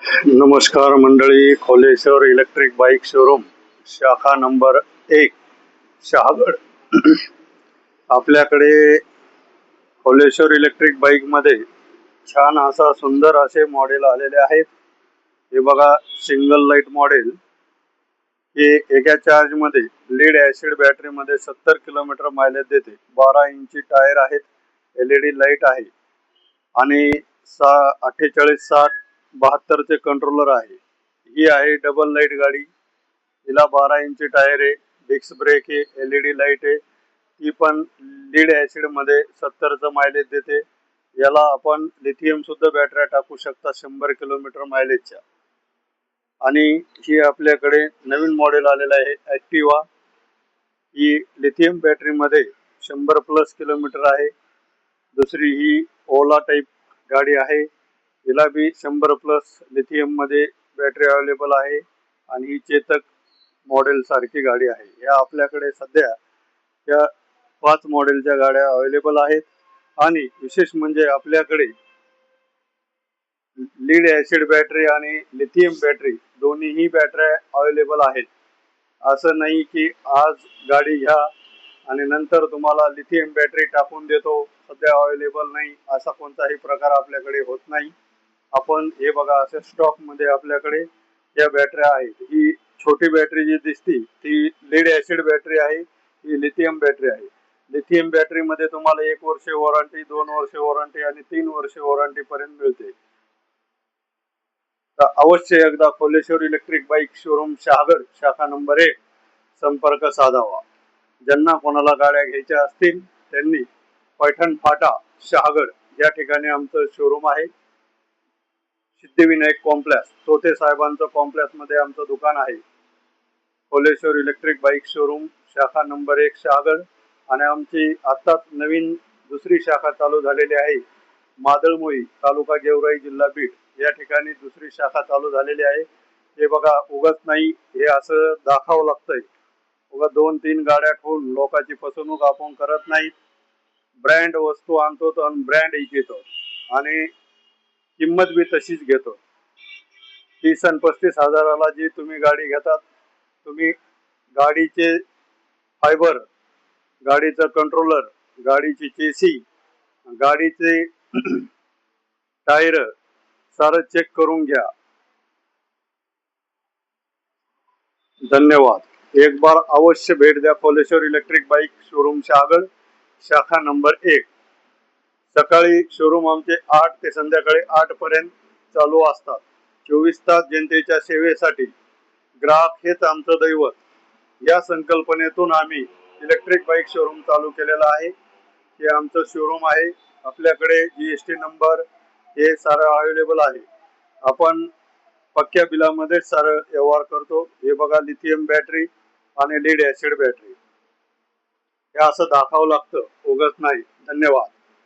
नमस्कार मंडळी, Kholeshwar electric bike showroom शाखा नंबर 1 शहागड. आपल्याकडे खोलेश्वर इलेक्ट्रिक बाईक मध्ये छान असा सुंदर असे मॉडेल आलेले आहेत. हे बघा, सिंगल लाईट मॉडेल. हे एका चार्ज मध्ये लीड ऍसिड बॅटरी मध्ये 70 किलोमीटर मायलेज देते. 12 इंची टायर आहेत, LED लाईट आहे आणि 48 60 72 चे कंट्रोलर आहे. ही आहे डबल लाईट गाडी. हिला 12 इंची टायर आहे, डिस्क ब्रेक आहे, LED लाईट आहे. ती पण लीड ऍसिड मध्ये 70 चं मायलेज देते. याला आपण लिथियम सुद्धा बॅटऱ्या टाकू शकता 100 किलोमीटर मायलेजच्या. आणि ही आपल्याकडे नवीन मॉडेल आलेला आहे ऍक्टिवा. ही लिथियम बॅटरी मध्ये 100+ किलोमीटर आहे. दुसरी ही ओला टाइप गाडी आहे. हिला बी 100+ लिथियम मध्ये बॅटरी अवेलेबल आहे आणि ही चेतक मॉडेल सारखी गाडी आहे. या आपल्याकडे सध्या या 5 मॉडेलच्या गाड्या अवेलेबल आहेत. आणि विशेष म्हणजे आपल्याकडे लीड ऍसिड बॅटरी आणि लिथियम बॅटरी दोन्हीही बॅटऱ्या अवेलेबल आहेत. असं नाही की आज गाडी घ्या आणि नंतर तुम्हाला लिथियम बॅटरी टाकून देतो, सध्या अवेलेबल नाही, असा कोणताही प्रकार आपल्याकडे होत नाही. आपण हे बघा, असे स्टॉक मध्ये आपल्याकडे या बॅटऱ्या आहेत. ही छोटी बॅटरी जी दिसती ती लीड ऍसिड बॅटरी आहे, ही लिथियम बॅटरी आहे. लिथियम बॅटरी मध्ये तुम्हाला 1 वर्ष वॉरंटी, 2 वर्ष वॉरंटी आणि 3 वर्ष वॉरंटी पर्यंत मिळते. तर अवश्य एकदा Kholeshwar electric bike showroom Shahagad शाखा नंबर 1 संपर्क साधावा. ज्यांना कोणाला गाड्या घ्यायच्या असतील त्यांनी पैठण फाटा शहागड या ठिकाणी आमचं शोरूम आहे. सिद्धिविनायक कॉम्प्लेक्स, तोते साहेबांचं कॉम्प्लेक्स मध्ये आमचं दुकान आहे. खोलेश्वर इलेक्ट्रिक बाईक शोरूम शाखा नंबर 1 शहागड. आणि आमची आताच नवीन दुसरी शाखा चालू झालेली आहे मादळमोई, तालुका गेवराई, जिल्हा बीड या ठिकाणी दुसरी शाखा चालू झालेली आहे. हे बघा, उगाच नाही, हे असं दाखवावं लागतंय. उगा 2-3 गाड्या ठेवून लोकांची फसवणूक आपण करत नाही. ब्रँड वस्तू आणतो आणि ब्रँड विकतो आणि किंमत बी तशीच घेतो. 30 आणि 35 हजाराला जी तुम्ही गाडी घेतात, तुम्ही गाडीचे फायबर, गाडीचं कंट्रोलर, गाडीची चेसी, गाडीचे टायर सारं चेक करून घ्या. धन्यवाद. एक बार अवश्य भेट द्या Kholeshwar electric bike showroom Shahagad शाखा नंबर 1. सकाळी शोरूम आमचे 8 ते संध्याकाळी 8 पर्यंत चालू असतात. 24 तास जनतेच्या सेवेसाठी. ग्राहक हेच आमचं दैवत. या संकल्पनेतून आम्ही इलेक्ट्रिक बाईक शोरूम चालू केलेला आहे. हे आमचं शोरूम आहे. आपल्याकडे GST नंबर हे सारं अवेलेबल आहे. आपण पक्क्या बिलामध्ये सारं व्यवहार करतो. हे बघा, लिथियम बॅटरी आणि लीड ऍसिड बॅटरी. हे असं दाखवावं लागतं, उगाच नाही. धन्यवाद.